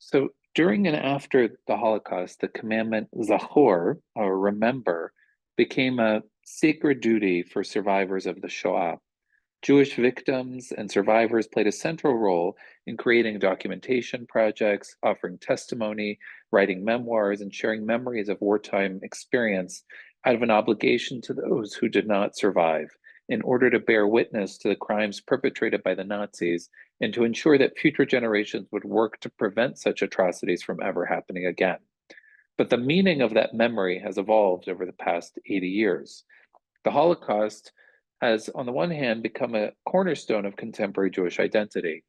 So during and after the Holocaust, the commandment Zachor, or remember, became a sacred duty for survivors of the Shoah. Jewish victims and survivors played a central role in creating documentation projects, offering testimony, writing memoirs, and sharing memories of wartime experience out of an obligation to those who did not survive in order to bear witness to the crimes perpetrated by the Nazis and to ensure that future generations would work to prevent such atrocities from ever happening again. But the meaning of that memory has evolved over the past 80 years. The Holocaust has, on the one hand, become a cornerstone of contemporary Jewish identity.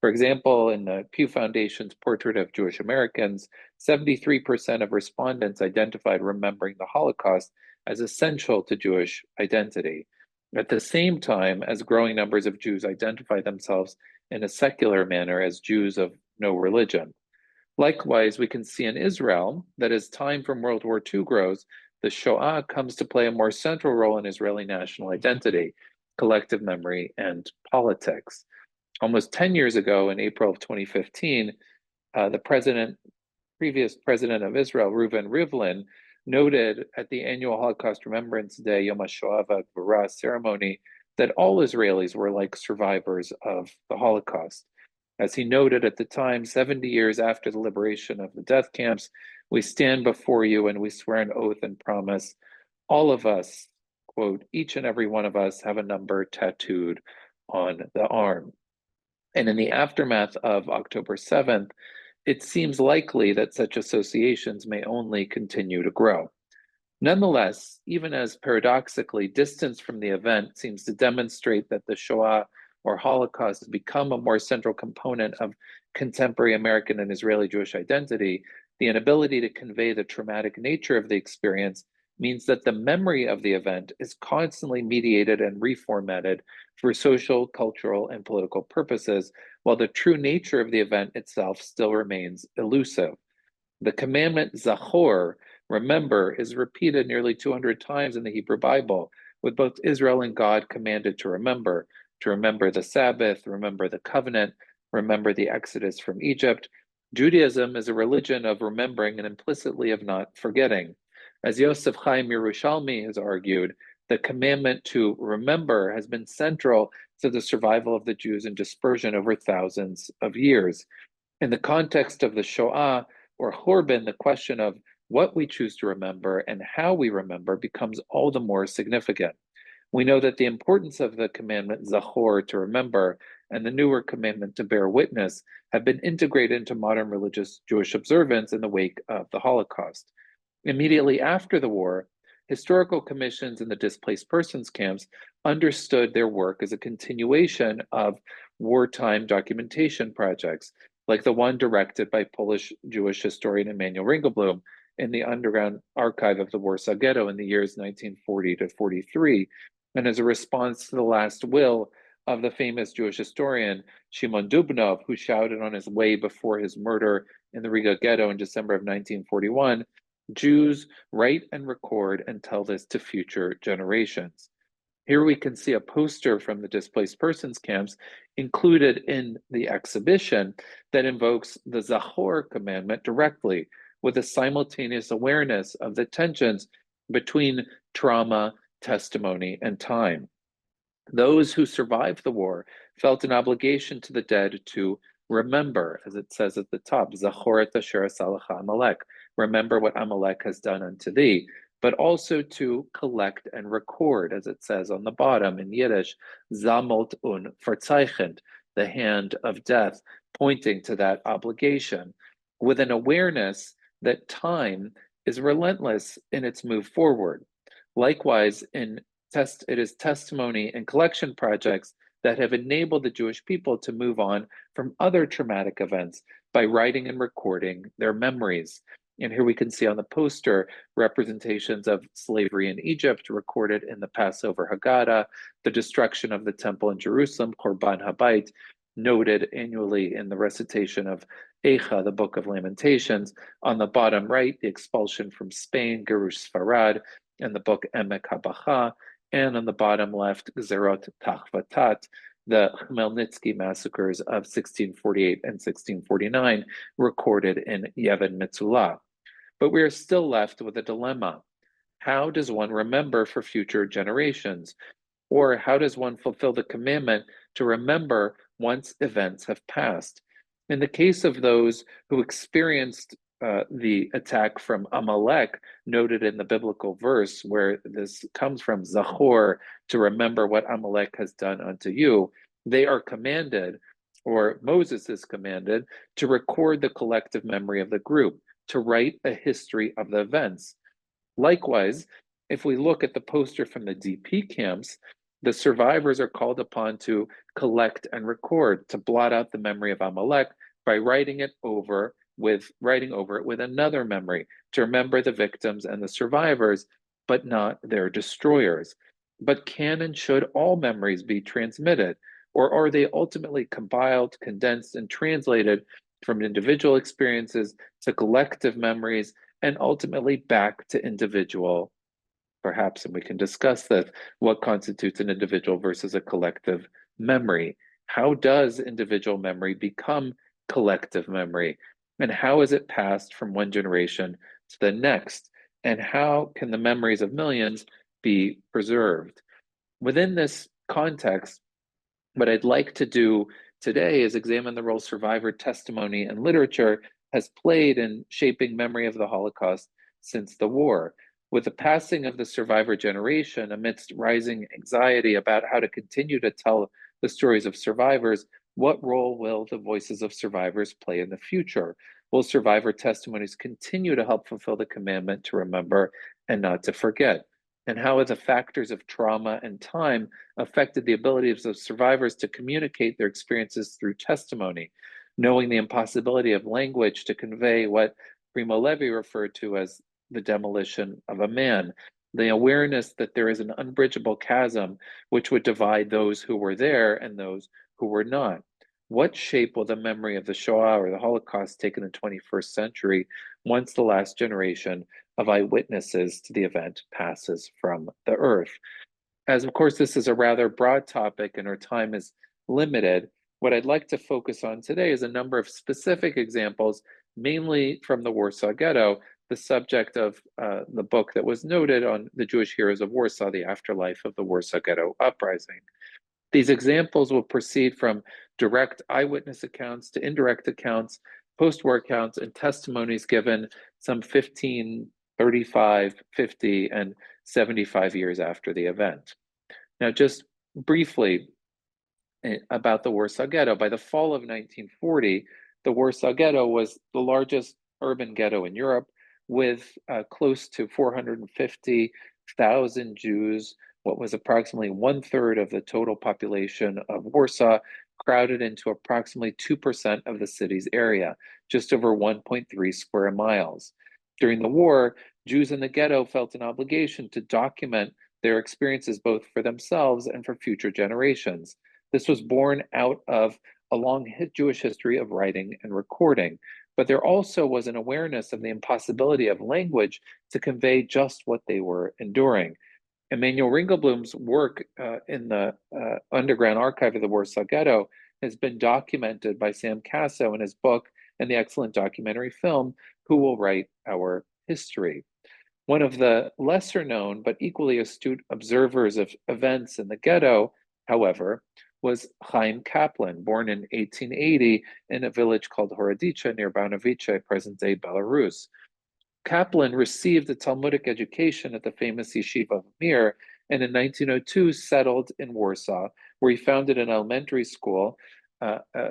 For example, in the Pew Foundation's Portrait of Jewish Americans, 73% of respondents identified remembering the Holocaust as essential to Jewish identity. At the same time, as growing numbers of Jews identify themselves in a secular manner as Jews of no religion. Likewise, we can see in Israel that as time from World War II grows, the Shoah comes to play a more central role in Israeli national identity, collective memory, and politics. Almost 10 years ago, in April of 2015, the previous president of Israel, Reuven Rivlin, noted at the annual Holocaust Remembrance Day, Yom HaShoah V'Gvura ceremony, that all Israelis were like survivors of the Holocaust. As he noted at the time, 70 years after the liberation of the death camps, we stand before you and we swear an oath and promise. All of us, quote, each and every one of us have a number tattooed on the arm. And in the aftermath of October 7th, it seems likely that such associations may only continue to grow. Nonetheless, even as paradoxically distance from the event seems to demonstrate that the Shoah or Holocaust has become a more central component of contemporary American and Israeli Jewish identity, the inability to convey the traumatic nature of the experience means that the memory of the event is constantly mediated and reformatted for social, cultural, and political purposes, while the true nature of the event itself still remains elusive. The commandment Zachor, remember, is repeated nearly 200 times in the Hebrew Bible, with both Israel and God commanded to remember the Sabbath, remember the covenant, remember the Exodus from Egypt. Judaism is a religion of remembering and implicitly of not forgetting. As Yosef Chaim Yerushalmi has argued, the commandment to remember has been central to the survival of the Jews in dispersion over thousands of years. In the context of the Shoah or Churban, the question of what we choose to remember and how we remember becomes all the more significant. We know that the importance of the commandment Zachor, to remember, and the newer commandment to bear witness have been integrated into modern religious Jewish observance in the wake of the Holocaust. Immediately after the war, historical commissions in the displaced persons camps understood their work as a continuation of wartime documentation projects, like the one directed by Polish Jewish historian Emanuel Ringelblum in the underground archive of the Warsaw Ghetto in the years 1940 to 43, and as a response to the last will of the famous Jewish historian Shimon Dubnov, who shouted on his way before his murder in the Riga Ghetto in December of 1941, Jews write and record and tell this to future generations. Here we can see a poster from the displaced persons camps included in the exhibition that invokes the Zachor commandment directly, with a simultaneous awareness of the tensions between trauma, testimony, and time. Those who survived the war felt an obligation to the dead to remember, as it says at the top, Zachor et asher asah lecha Amalek, remember what Amalek has done unto thee, but also to collect and record, as it says on the bottom in Yiddish, Zamot un verzeichnet, the hand of death, pointing to that obligation, with an awareness that time is relentless in its move forward. Likewise, it is testimony and collection projects that have enabled the Jewish people to move on from other traumatic events by writing and recording their memories. And here we can see on the poster representations of slavery in Egypt recorded in the Passover Haggadah, the destruction of the temple in Jerusalem, Korban Habayit, noted annually in the recitation of Eicha, the Book of Lamentations. On the bottom right, the expulsion from Spain, Gerush Sfarad, and the book Emek HaBacha. And on the bottom left, Gzerot Tachvatat, the Khmelnytsky massacres of 1648 and 1649 recorded in Yevhen Metzulah. But we are still left with a dilemma. How does one remember for future generations? Or how does one fulfill the commandment to remember once events have passed? In the case of those who experienced the attack from Amalek, noted in the biblical verse where this comes from, Zachor, to remember what Amalek has done unto you, they are commanded, or Moses is commanded, to record the collective memory of the group, to write a history of the events. Likewise, if we look at the poster from the DP camps, the survivors are called upon to collect and record, to blot out the memory of Amalek by writing over it with another memory, to remember the victims and the survivors, but not their destroyers. But can and should all memories be transmitted, or are they ultimately compiled, condensed, and translated from individual experiences to collective memories, and ultimately back to individual, perhaps, and we can discuss this, what constitutes an individual versus a collective memory? How does individual memory become collective memory? And how is it passed from one generation to the next? And how can the memories of millions be preserved? Within this context, what I'd like to do today is examine the role survivor testimony and literature has played in shaping memory of the Holocaust since the war. With the passing of the survivor generation, amidst rising anxiety about how to continue to tell the stories of survivors, what role will the voices of survivors play in the future? Will survivor testimonies continue to help fulfill the commandment to remember and not to forget? And how have the factors of trauma and time affected the abilities of survivors to communicate their experiences through testimony, knowing the impossibility of language to convey what Primo Levi referred to as the demolition of a man, the awareness that there is an unbridgeable chasm which would divide those who were there and those who were not. What shape will the memory of the Shoah or the Holocaust take in the 21st century once the last generation of eyewitnesses to the event passes from the earth? As of course, this is a rather broad topic and our time is limited, what I'd like to focus on today is a number of specific examples, mainly from the Warsaw Ghetto, the subject of the book that was noted on the Jewish Heroes of Warsaw, the Afterlife of the Warsaw Ghetto Uprising. These examples will proceed from direct eyewitness accounts to indirect accounts, post-war accounts, and testimonies given some 15, 35, 50, and 75 years after the event. Now, just briefly about the Warsaw Ghetto. By the fall of 1940, the Warsaw Ghetto was the largest urban ghetto in Europe, with close to 450,000 Jews, what was approximately 1/3 of the total population of Warsaw, crowded into approximately 2% of the city's area, just over 1.3 square miles. During the war, Jews in the ghetto felt an obligation to document their experiences both for themselves and for future generations. This was born out of a long Jewish history of writing and recording, but there also was an awareness of the impossibility of language to convey just what they were enduring. Emanuel Ringelblum's work in the underground archive of the Warsaw Ghetto has been documented by Sam Casso in his book and the excellent documentary film, Who Will Write Our History? One of the lesser known but equally astute observers of events in the ghetto, however, was Chaim Kaplan, born in 1880 in a village called Horodicha near Banovice, present-day Belarus. Kaplan received a Talmudic education at the famous Yeshiva of Mir, and in 1902 settled in Warsaw, where he founded an elementary school,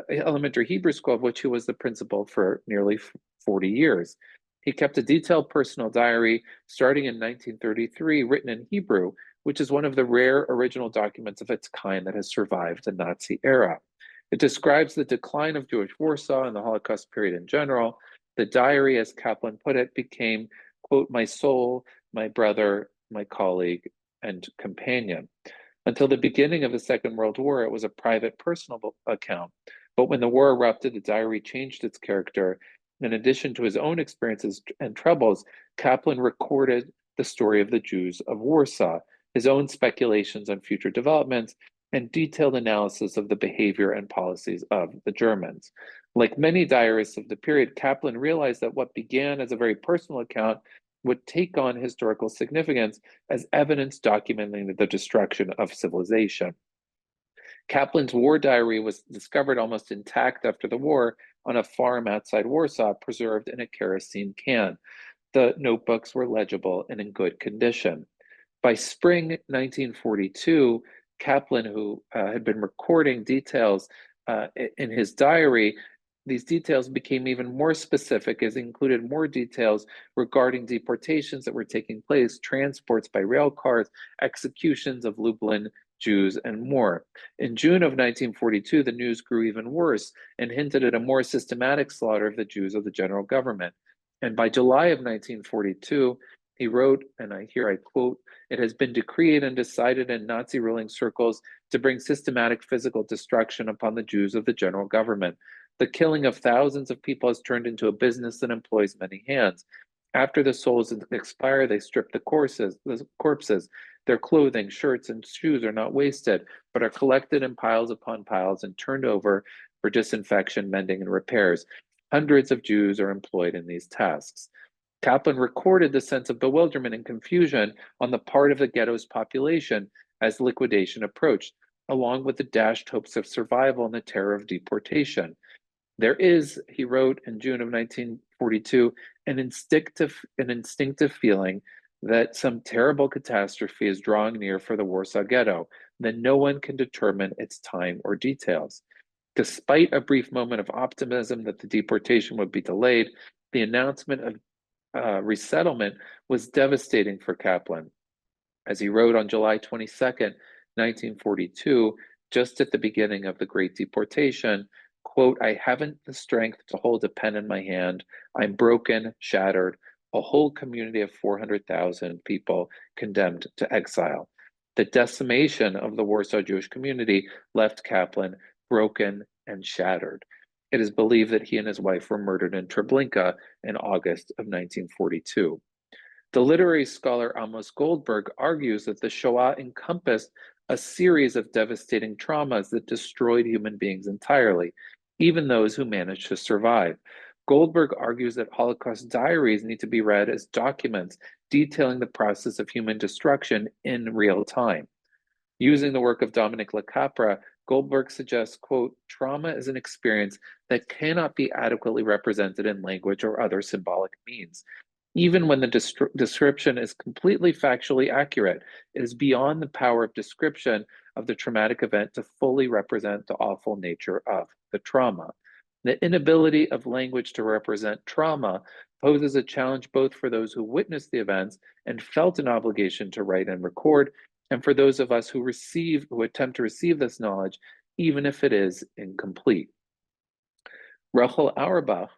elementary Hebrew school, of which he was the principal for nearly 40 years. He kept a detailed personal diary starting in 1933, written in Hebrew, which is one of the rare original documents of its kind that has survived the Nazi era. It describes the decline of Jewish Warsaw and the Holocaust period in general. The diary, as Kaplan put it, became, quote, my soul, my brother, my colleague, and companion. Until the beginning of the Second World War, it was a private, personal account. But when the war erupted, the diary changed its character. In addition to his own experiences and troubles, Kaplan recorded the story of the Jews of Warsaw, his own speculations on future developments, and detailed analysis of the behavior and policies of the Germans. Like many diarists of the period, Kaplan realized that what began as a very personal account would take on historical significance as evidence documenting the destruction of civilization. Kaplan's war diary was discovered almost intact after the war on a farm outside Warsaw, preserved in a kerosene can. The notebooks were legible and in good condition. By spring 1942, Kaplan, who had been recording details in his diary, these details became even more specific as it included more details regarding deportations that were taking place, transports by rail cars, executions of Lublin Jews, and more. In June of 1942, the news grew even worse and hinted at a more systematic slaughter of the Jews of the general government. And by July of 1942, he wrote, and here I quote, "It has been decreed and decided in Nazi ruling circles to bring systematic physical destruction upon the Jews of the general government. The killing of thousands of people has turned into a business that employs many hands. After the souls expire, they strip the corpses. Their clothing, shirts, and shoes are not wasted, but are collected in piles upon piles and turned over for disinfection, mending, and repairs. Hundreds of Jews are employed in these tasks." Kaplan recorded the sense of bewilderment and confusion on the part of the ghetto's population as liquidation approached, along with the dashed hopes of survival and the terror of deportation. "There is," he wrote in June of 1942, an instinctive feeling that some terrible catastrophe is drawing near for the Warsaw Ghetto, that no one can determine its time or details. Despite a brief moment of optimism that the deportation would be delayed, the announcement of resettlement was devastating for Kaplan. As he wrote on July 22nd, 1942, just at the beginning of the Great Deportation, quote, "I haven't the strength to hold a pen in my hand. I'm broken, shattered, a whole community of 400,000 people condemned to exile." The decimation of the Warsaw Jewish community left Kaplan broken and shattered. It is believed that he and his wife were murdered in Treblinka in August of 1942. The literary scholar Amos Goldberg argues that the Shoah encompassed a series of devastating traumas that destroyed human beings entirely, even those who managed to survive. Goldberg argues that Holocaust diaries need to be read as documents detailing the process of human destruction in real time. Using the work of Dominic LaCapra, Goldberg suggests, quote, "Trauma is an experience that cannot be adequately represented in language or other symbolic means. Even when the description is completely factually accurate, it is beyond the power of description of the traumatic event to fully represent the awful nature of the trauma. The inability of language to represent trauma poses a challenge both for those who witnessed the events and felt an obligation to write and record, and for those of us who attempt to receive this knowledge, even if it is incomplete." Rachel Auerbach,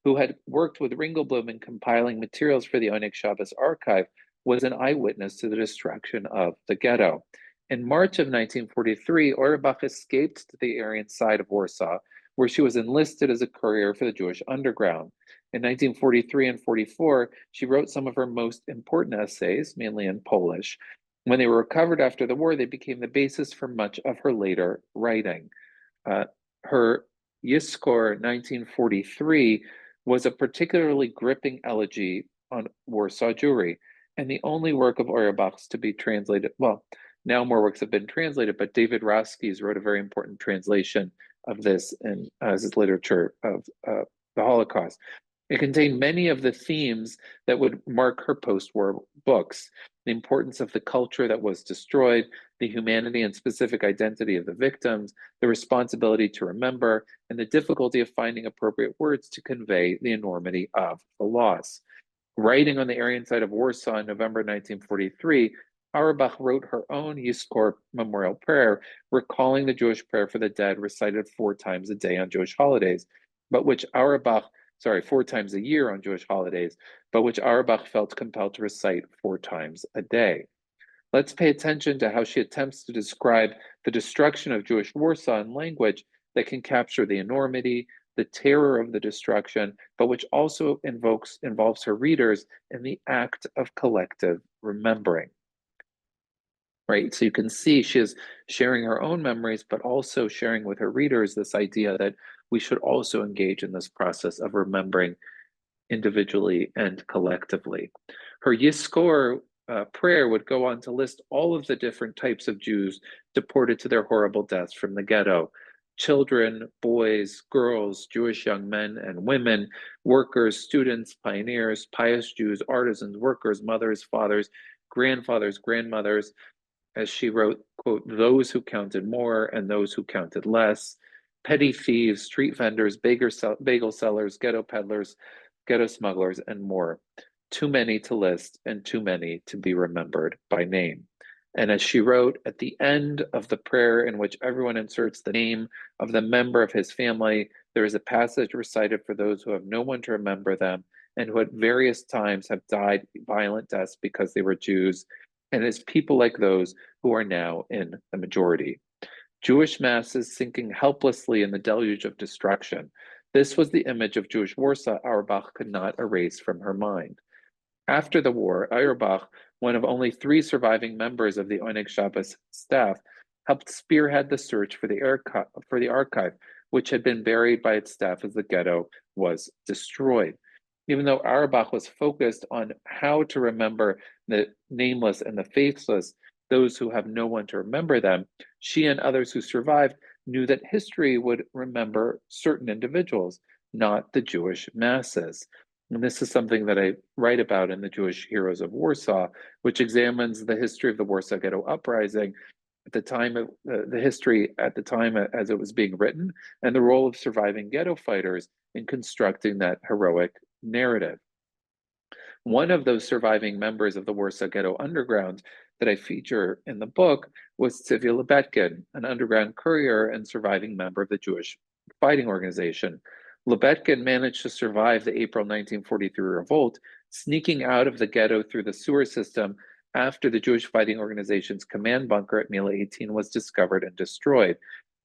who had worked with Ringelblum in compiling materials for the Oneg Shabbos archive, was an eyewitness to the destruction of the ghetto. In March of 1943, Auerbach escaped to the Aryan side of Warsaw, where she was enlisted as a courier for the Jewish underground. In 1943 and 44, she wrote some of her most important essays, mainly in Polish. When they were recovered after the war, they became the basis for much of her later writing. Her Yiskor 1943 was a particularly gripping elegy on Warsaw Jewry, and the only work of Auerbach's to be translated. Well, now more works have been translated, but David Raskis wrote a very important translation of this in his literature of the Holocaust. It contained many of the themes that would mark her post-war books: the importance of the culture that was destroyed, the humanity and specific identity of the victims, the responsibility to remember, and the difficulty of finding appropriate words to convey the enormity of the loss. Writing on the Aryan side of Warsaw in November 1943, Auerbach wrote her own Yiskor memorial prayer, recalling the Jewish prayer for the dead recited 4 times a day on Jewish holidays, but which 4 times a year on Jewish holidays, but which Auerbach felt compelled to recite 4 times a day. Let's pay attention to how she attempts to describe the destruction of Jewish Warsaw in language that can capture the enormity, the terror of the destruction, but which also involves her readers in the act of collective remembering. right? So you can see she is sharing her own memories, but also sharing with her readers this idea that we should also engage in this process of remembering individually and collectively. Her Yizkor prayer would go on to list all of the different types of Jews deported to their horrible deaths from the ghetto: children, boys, girls, Jewish young men and women, workers, students, pioneers, pious Jews, artisans, workers, mothers, fathers, grandfathers, grandmothers, as she wrote, quote, those who counted more and those who counted less, petty thieves, street vendors, bagel sellers, ghetto peddlers, ghetto smugglers, and more. Too many to list and too many to be remembered by name. And as she wrote, at the end of the prayer, in which everyone inserts the name of the member of his family, there is a passage recited for those who have no one to remember them and who at various times have died violent deaths because they were Jews, and it's people like those who are now in the majority. Jewish masses sinking helplessly in the deluge of destruction. This was the image of Jewish Warsaw Auerbach could not erase from her mind. After the war, Auerbach, one of only 3 surviving members of the Oneg Shabbos staff, helped spearhead the search for the archive, which had been buried by its staff as the ghetto was destroyed. Even though Auerbach was focused on how to remember the nameless and the faithless, those who have no one to remember them, she and others who survived knew that history would remember certain individuals, not the Jewish masses. And this is something that I write about in the Jewish Heroes of Warsaw, which examines the history of the Warsaw Ghetto Uprising at the time of the history at the time as it was being written, and the role of surviving ghetto fighters in constructing that heroic narrative. One of those surviving members of the Warsaw Ghetto Underground that I feature in the book was Tzivia Lebetkin, an underground courier and surviving member of the Jewish Fighting Organization. Lebetkin managed to survive the April 1943 revolt, sneaking out of the ghetto through the sewer system after the Jewish Fighting Organization's command bunker at Mila 18 was discovered and destroyed.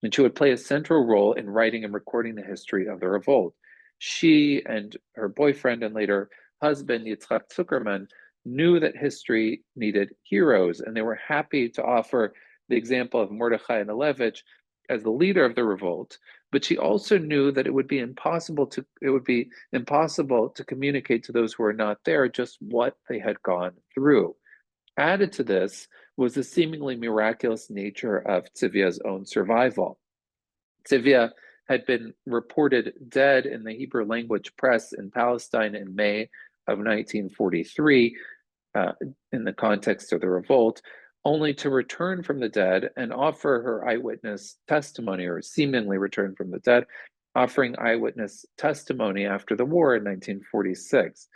And she would play a central role in writing and recording the history of the revolt. She and her boyfriend and later husband, Yitzhak Zuckerman, knew that history needed heroes, and they were happy to offer the example of Mordechai Nalevich as the leader of the revolt. But she also knew that it would be impossible to communicate to those who were not there just what they had gone through. Added to this was the seemingly miraculous nature of Tzivia's own survival. Tzivia had been reported dead in the Hebrew language press in Palestine in May of 1943 in the context of the revolt, only to return from the dead and offer her eyewitness testimony, or seemingly return from the dead, offering eyewitness testimony after the war in 1946.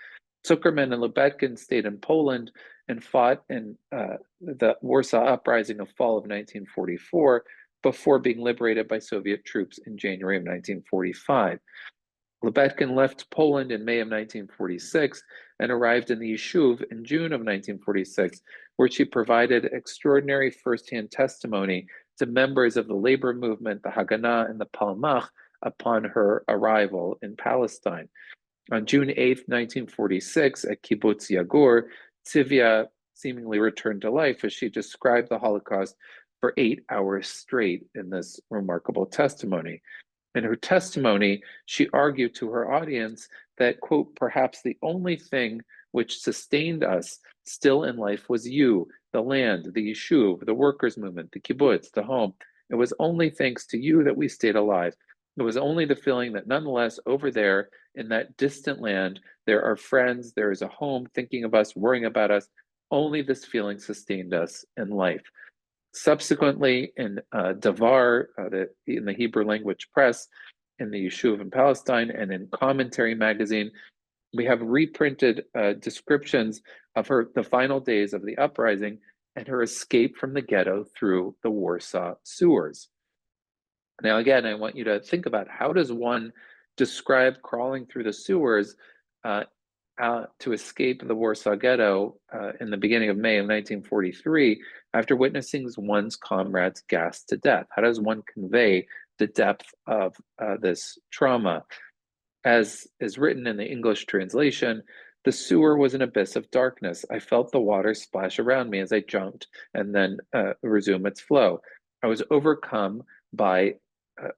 Zuckerman and Lebetkin stayed in Poland and fought in the Warsaw Uprising of fall of 1944 before being liberated by Soviet troops in January of 1945. Lebetkin left Poland in May of 1946 and arrived in the Yishuv in June of 1946, where she provided extraordinary firsthand testimony to members of the labor movement, the Haganah, and the Palmach upon her arrival in Palestine. On June 8, 1946, at Kibbutz Yagur, Tzivia seemingly returned to life as she described the Holocaust for 8 hours straight in this remarkable testimony. In her testimony, she argued to her audience that, quote, perhaps the only thing which sustained us still in life was you, the land, the yishuv, the workers' movement, the kibbutz, the home. It was only thanks to you that we stayed alive. It was only the feeling that nonetheless over there in that distant land, there are friends, there is a home thinking of us, worrying about us. Only this feeling sustained us in life. Subsequently, in Davar, in the Hebrew language press, in the Yishuv in Palestine, and in Commentary magazine, we have reprinted descriptions of the final days of the uprising and her escape from the ghetto through the Warsaw sewers. Now, again, I want you to think about, how does one describe crawling through the sewers to escape the Warsaw Ghetto in the beginning of May of 1943 after witnessing one's comrades gassed to death? How does one convey the depth of this trauma? As is written in the English translation, The sewer was an abyss of darkness. I felt the water splash around me as I jumped and then resume its flow. I was overcome by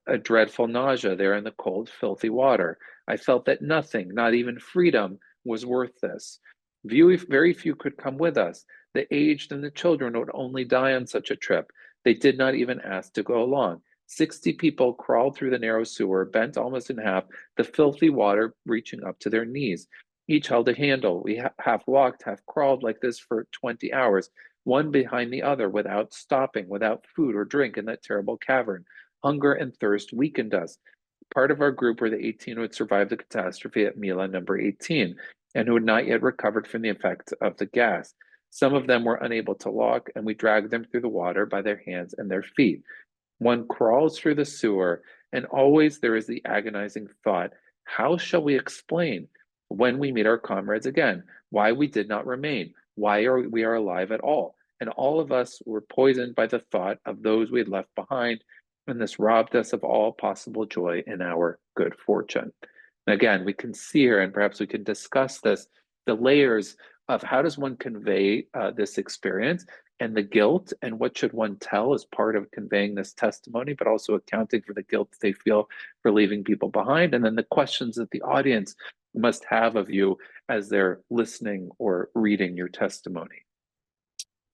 a dreadful nausea there in the cold, filthy water. I felt that nothing, not even freedom, was worth this. Very few could come with us. The aged and the children would only die on such a trip. They did not even ask to go along. 60 people crawled through the narrow sewer, bent almost in half, the filthy water reaching up to their knees. Each held a handle. We half walked, half crawled like this for 20 hours, one behind the other, without stopping, without food or drink in that terrible cavern. Hunger and thirst weakened us. Part of our group were the 18 who had survived the catastrophe at Mila number 18 and who had not yet recovered from the effects of the gas. Some of them were unable to walk, and we dragged them through the water by their hands and their feet. One crawls through the sewer, and always there is the agonizing thought, how shall we explain when we meet our comrades again why we did not remain, why we are alive at all? And all of us were poisoned by the thought of those we had left behind, and this robbed us of all possible joy in our good fortune. And again, we can see here, and perhaps we can discuss this, the layers of how does one convey this experience and the guilt, and what should one tell as part of conveying this testimony, but also accounting for the guilt they feel for leaving people behind, and then the questions that the audience must have of you as they're listening or reading your testimony.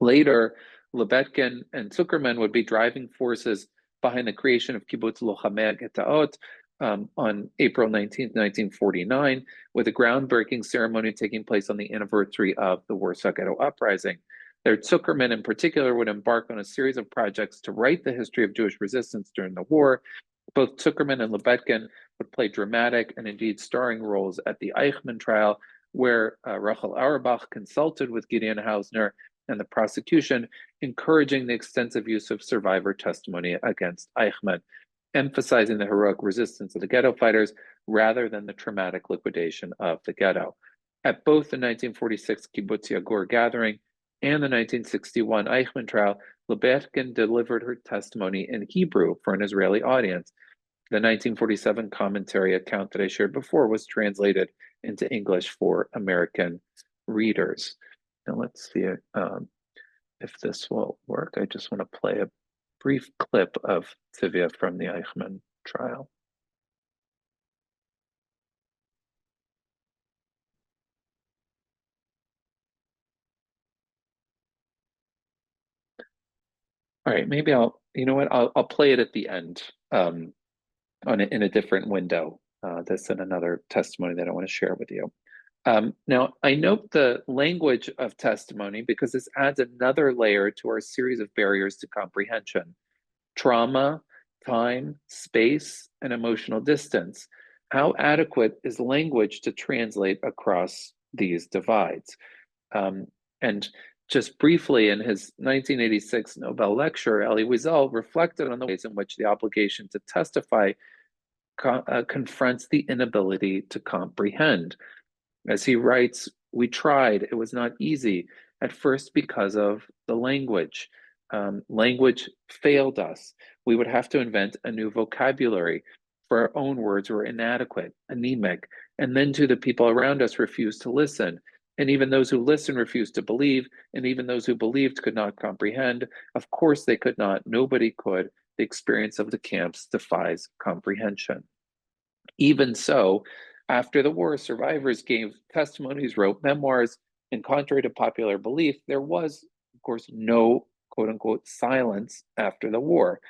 Later, Lebetkin and Zuckerman would be driving forces behind the creation of Kibbutz Lochamei Getaot on April 19th, 1949, with a groundbreaking ceremony taking place on the anniversary of the Warsaw Ghetto Uprising. There, Zuckerman in particular would embark on a series of projects to write the history of Jewish resistance during the war. Both Zuckerman and Lebetkin would play dramatic and indeed starring roles at the Eichmann trial, where Rachel Auerbach consulted with Gideon Hausner and the prosecution, encouraging the extensive use of survivor testimony against Eichmann, emphasizing the heroic resistance of the ghetto fighters rather than the traumatic liquidation of the ghetto. At both the 1946 Kibbutz Yagur gathering and the 1961 Eichmann trial, Lebetkin delivered her testimony in Hebrew for an Israeli audience. The 1947 commentary account that I shared before was translated into English for American readers. Now let's see if this will work. I just want to play a brief clip of Tivia from the Eichmann trial. All right, maybe you know what, I'll play it at the end in a different window. This and another testimony that I want to share with you. Now, I note the language of testimony because this adds another layer to our series of barriers to comprehension. Trauma, time, space, and emotional distance. How adequate is language to translate across these divides? And just briefly, in his 1986 Nobel lecture, Elie Wiesel reflected on the ways in which the obligation to testify confronts the inability to comprehend. As he writes, we tried, it was not easy, at first because of the language. Language failed us. We would have to invent a new vocabulary, for our own words were inadequate, anemic, and then too the people around us refused to listen. And even those who listened refused to believe, and even those who believed could not comprehend. Of course they could not, nobody could. The experience of the camps defies comprehension. Even so, after the war, survivors gave testimonies, wrote memoirs, and contrary to popular belief, there was, of course, no quote-unquote silence after the war.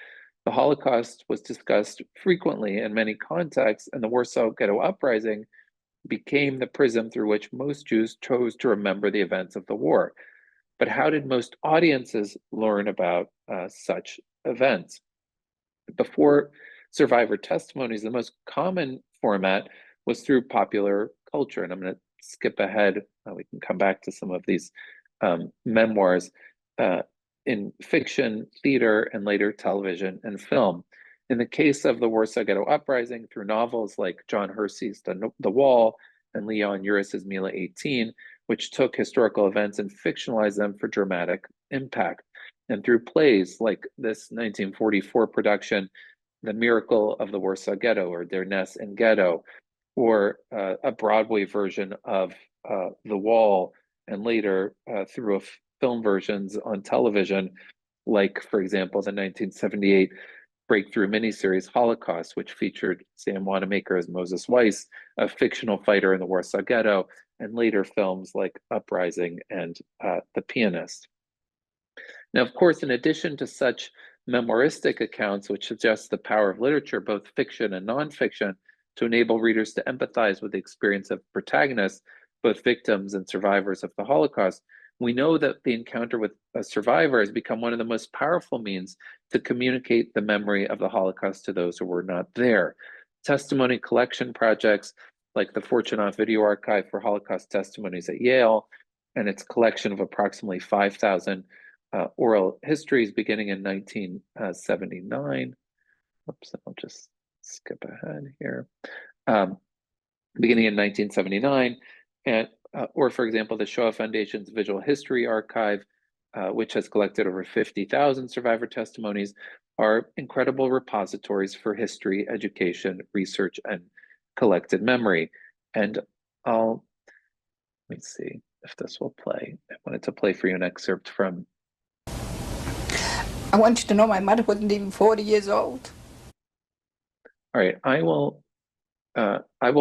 The Holocaust was discussed frequently in many contexts, and the Warsaw Ghetto Uprising became the prism through which most Jews chose to remember the events of the war. But how did most audiences learn about such events? Before survivor testimonies, the most common format was through popular culture. And I'm going to skip ahead. We can come back to some of these memoirs in fiction, theater, and later television and film. In the case of the Warsaw Ghetto Uprising, through novels like John Hersey's The Wall and Leon Uris's Mila 18, which took historical events and fictionalized them for dramatic impact. And through plays like this 1944 production, The Miracle of the Warsaw Ghetto, or Der Ness in Ghetto, or a Broadway version of The Wall, and later through film versions on television, like, for example, the 1978 breakthrough miniseries Holocaust, which featured Sam Wanamaker as Moses Weiss, a fictional fighter in the Warsaw Ghetto, and later films like Uprising and The Pianist. Now, of course, in addition to such memoiristic accounts, which suggest the power of literature, both fiction and nonfiction, to enable readers to empathize with the experience of protagonists, both victims and survivors of the Holocaust, we know that the encounter with a survivor has become one of the most powerful means to communicate the memory of the Holocaust to those who were not there. Testimony collection projects like the Fortunoff Video Archive for Holocaust Testimonies at Yale and its collection of approximately 5,000 oral histories beginning in 1979. Oops, I'll just skip ahead here. Beginning in 1979, and or for example, the Shoah Foundation's Visual History Archive, which has collected over 50,000 survivor testimonies, are incredible repositories for history, education, research, and collected memory. And let me see if this will play. I wanted to play for you an excerpt from. I want you to know my mother wasn't even 40 years old. All right, I will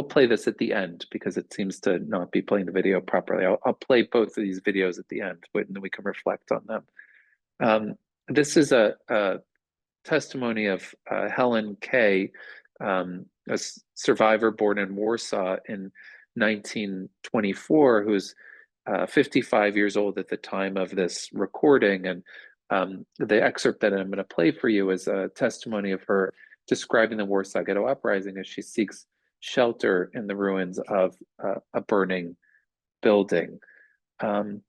play this at the end because it seems to not be playing the video properly. I'll play both of these videos at the end, and then we can reflect on them. This is a testimony of Helen Kay, a survivor born in Warsaw in 1924, who's 55 years old at the time of this recording. And the excerpt that I'm going to play for you is a testimony of her describing the Warsaw Ghetto Uprising as she seeks shelter in the ruins of a burning building. All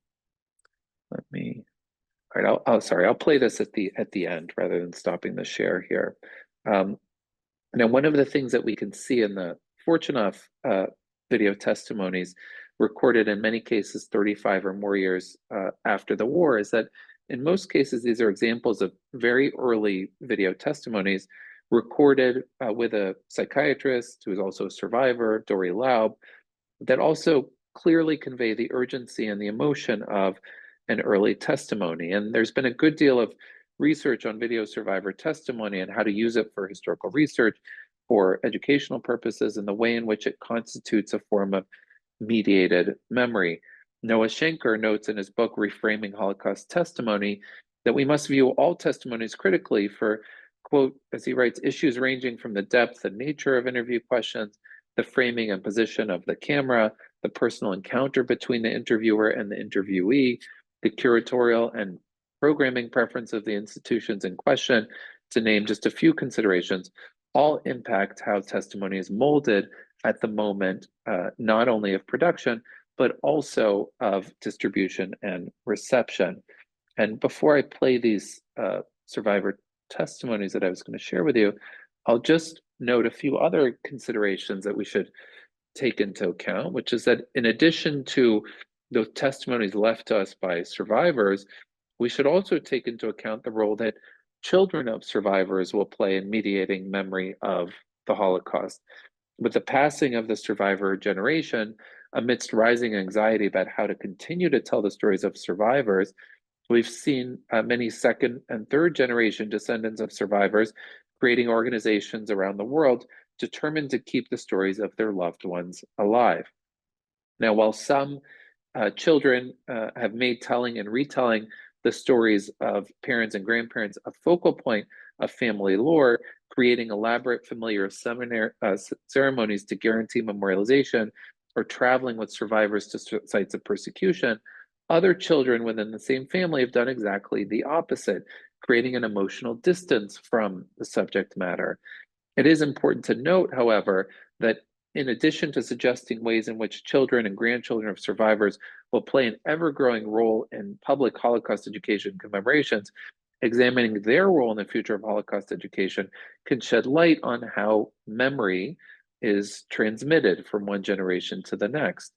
right, I'll play this at the end rather than stopping the share here. Now, one of the things that we can see in the Fortunoff video testimonies, recorded in many cases 35 or more years after the war, is that in most cases, these are examples of very early video testimonies recorded with a psychiatrist who is also a survivor, Doris Laub, that also clearly convey the urgency and the emotion of an early testimony. And there's been a good deal of research on video survivor testimony and how to use it for historical research, for educational purposes, and the way in which it constitutes a form of mediated memory. Noah Shenker notes in his book, Reframing Holocaust Testimony, that we must view all testimonies critically for, quote, as he writes, issues ranging from the depth and nature of interview questions, the framing and position of the camera, the personal encounter between the interviewer and the interviewee, the curatorial and programming preference of the institutions in question, to name just a few considerations, all impact how testimony is molded at the moment, not only of production, but also of distribution and reception. And before I play these survivor testimonies that I was going to share with you, I'll just note a few other considerations that we should take into account, which is that in addition to the testimonies left to us by survivors, we should also take into account the role that children of survivors will play in mediating memory of the Holocaust. With the passing of the survivor generation, amidst rising anxiety about how to continue to tell the stories of survivors, we've seen many second and third generation descendants of survivors creating organizations around the world determined to keep the stories of their loved ones alive. Now, while some children have made telling and retelling the stories of parents and grandparents a focal point of family lore, creating elaborate familiar ceremonies to guarantee memorialization, or traveling with survivors to sites of persecution, other children within the same family have done exactly the opposite, creating an emotional distance from the subject matter. It is important to note, however, that in addition to suggesting ways in which children and grandchildren of survivors will play an ever-growing role in public Holocaust education commemorations, examining their role in the future of Holocaust education can shed light on how memory is transmitted from one generation to the next.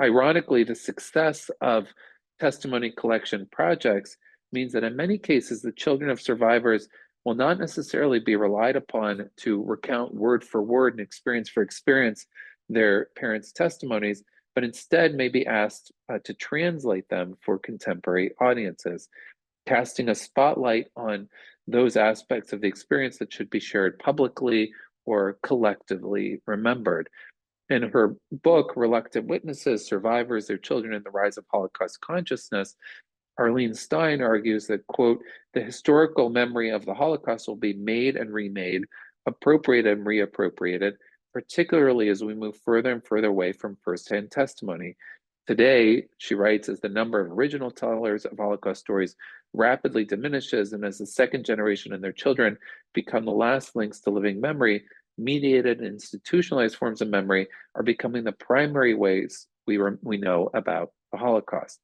Ironically, the success of testimony collection projects means that in many cases, the children of survivors will not necessarily be relied upon to recount word for word and experience for experience their parents' testimonies, but instead may be asked to translate them for contemporary audiences, casting a spotlight on those aspects of the experience that should be shared publicly or collectively remembered. In her book, Reluctant Witnesses, Survivors, Their Children, and the Rise of Holocaust Consciousness, Arlene Stein argues that, quote, the historical memory of the Holocaust will be made and remade, appropriated and reappropriated, particularly as we move further and further away from firsthand testimony. Today, she writes, as the number of original tellers of Holocaust stories rapidly diminishes, and as the second generation and their children become the last links to living memory, mediated and institutionalized forms of memory are becoming the primary ways we know about the Holocaust.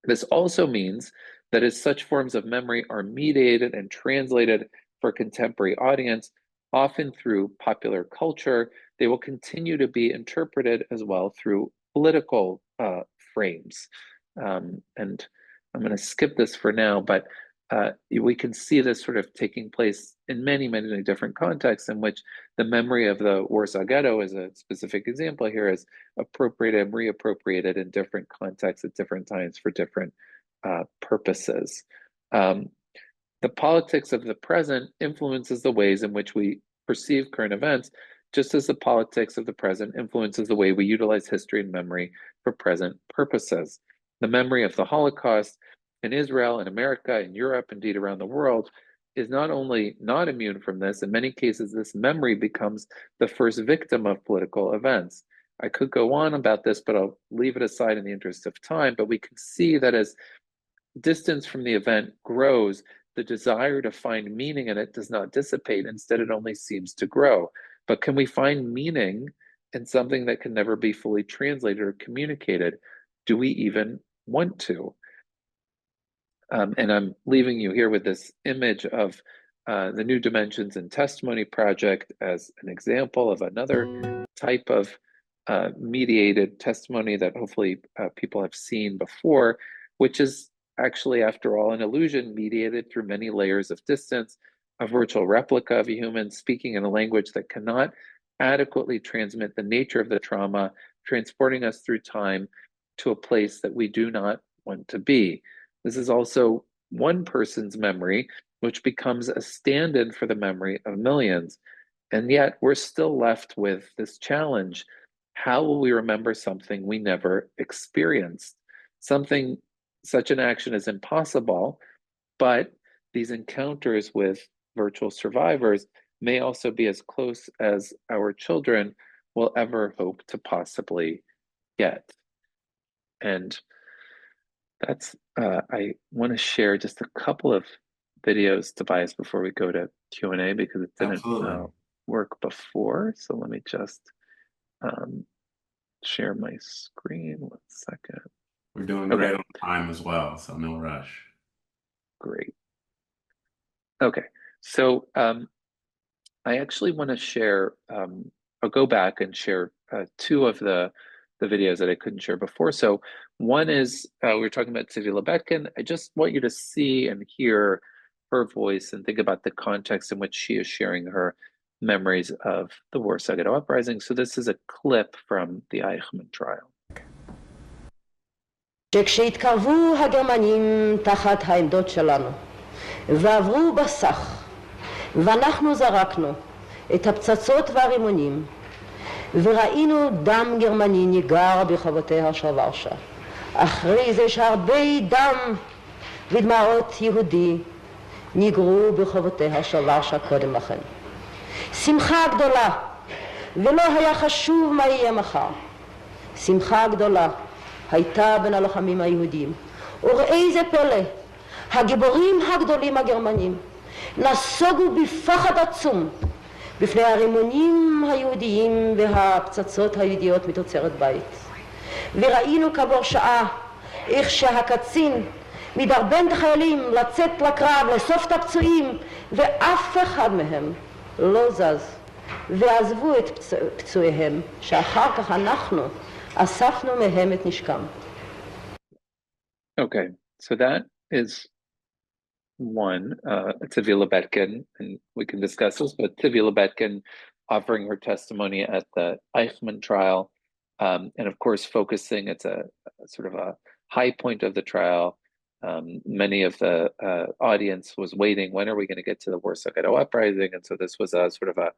This also means that as such forms of memory are mediated and translated for a contemporary audience, often through popular culture, they will continue to be interpreted as well through political frames. And I'm going to skip this for now, but we can see this sort of taking place in many, many different contexts in which the memory of the Warsaw Ghetto, as a specific example here, is appropriated and reappropriated in different contexts at different times for different purposes. The politics of the present influences the ways in which we perceive current events, just as the politics of the present influences the way we utilize history and memory for present purposes. The memory of the Holocaust in Israel, in America, in Europe, indeed around the world, is not only not immune from this, in many cases, this memory becomes the first victim of political events. I could go on about this, but I'll leave it aside in the interest of time. But we can see that as distance from the event grows, the desire to find meaning in it does not dissipate. Instead, it only seems to grow. But can we find meaning in something that can never be fully translated or communicated? Do we even want to? And I'm leaving you here with this image of the New Dimensions and Testimony Project as an example of another type of mediated testimony that hopefully people have seen before, which is actually, after all, an illusion mediated through many layers of distance, a virtual replica of a human speaking in a language that cannot adequately transmit the nature of the trauma, transporting us through time to a place that we do not want to be. This is also one person's memory, which becomes a stand-in for the memory of millions. And yet we're still left with this challenge. How will we remember something we never experienced? Such an action is impossible, but these encounters with virtual survivors may also be as close as our children will ever hope to possibly get. And that's, I want to share just a couple of videos, Tobias, before we go to Q&A, because it didn't work before. So let me just share my screen. 1 second. We're doing great on time as well, so no rush. Great. Okay, so I actually want to share, I'll go back and share 2 of the videos that I couldn't share before. So one is, we were talking about Tzvi Lebetkin. I just want you to see and hear her voice and think about the context in which she is sharing her memories of the Warsaw Ghetto Uprising. So this is a clip from the Eichmann trial. שכשהתקרבו הגרמנים תחת העמדות שלנו ועברו בסך ואנחנו זרקנו את הפצצות והרימונים וראינו דם גרמני ניגר ברחובותיה של ורשה. אחרי זה שהרבה דם ודמעות יהודי ניגרו ברחובותיה של ורשה קודם לכן. שמחה גדולה, ולא היה חשוב מה יהיה מחר. שמחה גדולה הייתה בין הלוחמים היהודים. וראה זה פלא, הגיבורים הגדולים הגרמנים נסוגו בפחד עצום בפני הרימונים היהודיים והפצצות היהודיות מתוצרת בית. וראינו כעבור שעה איך שהקצין מדרבן את החיילים לצאת לקרב, לאסוף את הפצועים, ואף אחד מהם לא זז, ועזבו את פצועיהם, שאחר כך אנחנו אספנו מהם את נשקם. Okay, so that is one, Tzvi Lebetkin, and we can discuss this, but Tzvi Lebetkin offering her testimony at the Eichmann trial, and of course focusing, it's a sort of a high point of the trial. Many of the audience was waiting, when are we going to get to the Warsaw Ghetto Uprising? And so this was a sort of a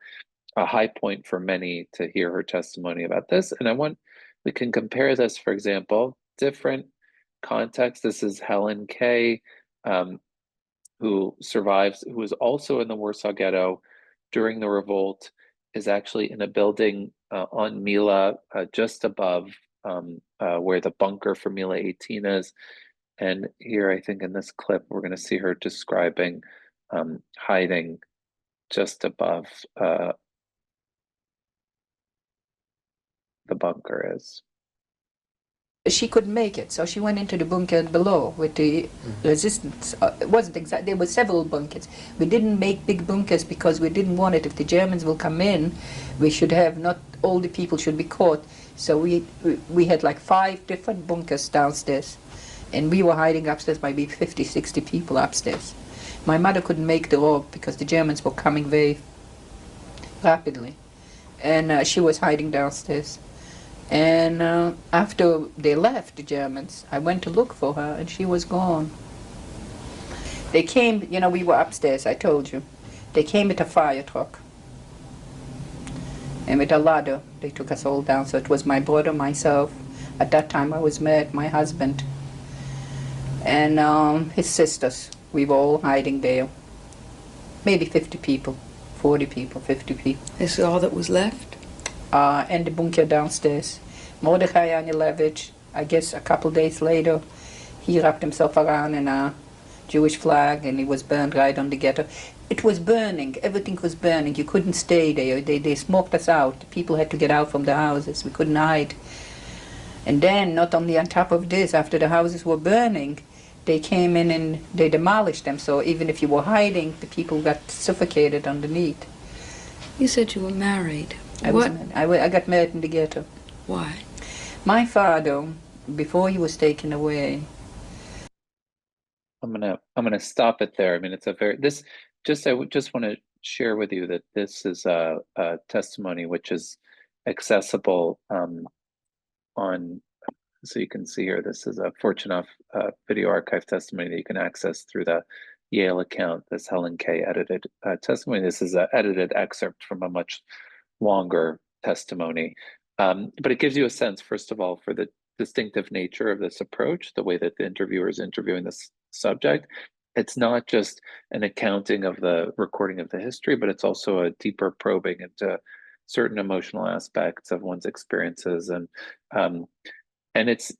high point for many to hear her testimony about this. And we can compare this, for example, different context. This is Helen Kay, who was also in the Warsaw Ghetto during the revolt, is actually in a building on Mila, just above where the bunker for Mila 18 is. And here, I think in this clip, we're going to see her describing hiding just above the bunker is. She couldn't make it, so she went into the bunker below with the resistance. It wasn't exact. There were several bunkers. We didn't make big bunkers because we didn't want it. If the Germans will come in, we should have, not all the people should be caught. So we had like 5 different bunkers downstairs, and we were hiding upstairs, maybe 50, 60 people upstairs. My mother couldn't make the rope because the Germans were coming very rapidly, and she was hiding downstairs. And after they left, the Germans, I went to look for her, and she was gone. They came, we were upstairs, I told you. They came with a fire truck. And with a ladder, they took us all down. So it was my brother, myself. At that time, I was married, my husband, and his sisters. We were all hiding there. Maybe 50 people, 40 people, 50 people. This is all that was left? And the bunker downstairs. Mordechai Anilevich, I guess a couple days later, he wrapped himself around in a Jewish flag, and he was burned right on the ghetto. It was burning. Everything was burning. You couldn't stay there. They smoked us out. The people had to get out from the houses. We couldn't hide. And then, not only on top of this, after the houses were burning, they came in and they demolished them. So even if you were hiding, the people got suffocated underneath. You said you were married. I got married in the ghetto. Why? My father, before he was taken away. I'm gonna stop it there. I mean, it's a very I just want to share with you that this is a testimony which is accessible on. So you can see here, this is a Fortunoff Video Archive testimony that you can access through the Yale account. This Helen Kay edited testimony. This is an edited excerpt from a much longer testimony, but it gives you a sense, first of all, for the distinctive nature of this approach, the way that the interviewer is interviewing this subject. It's not just an accounting of the recording of the history, but it's also a deeper probing into certain emotional aspects of one's experiences. And it's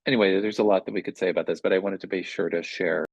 anyway, there's a lot that we could say about this, but I wanted to be sure to share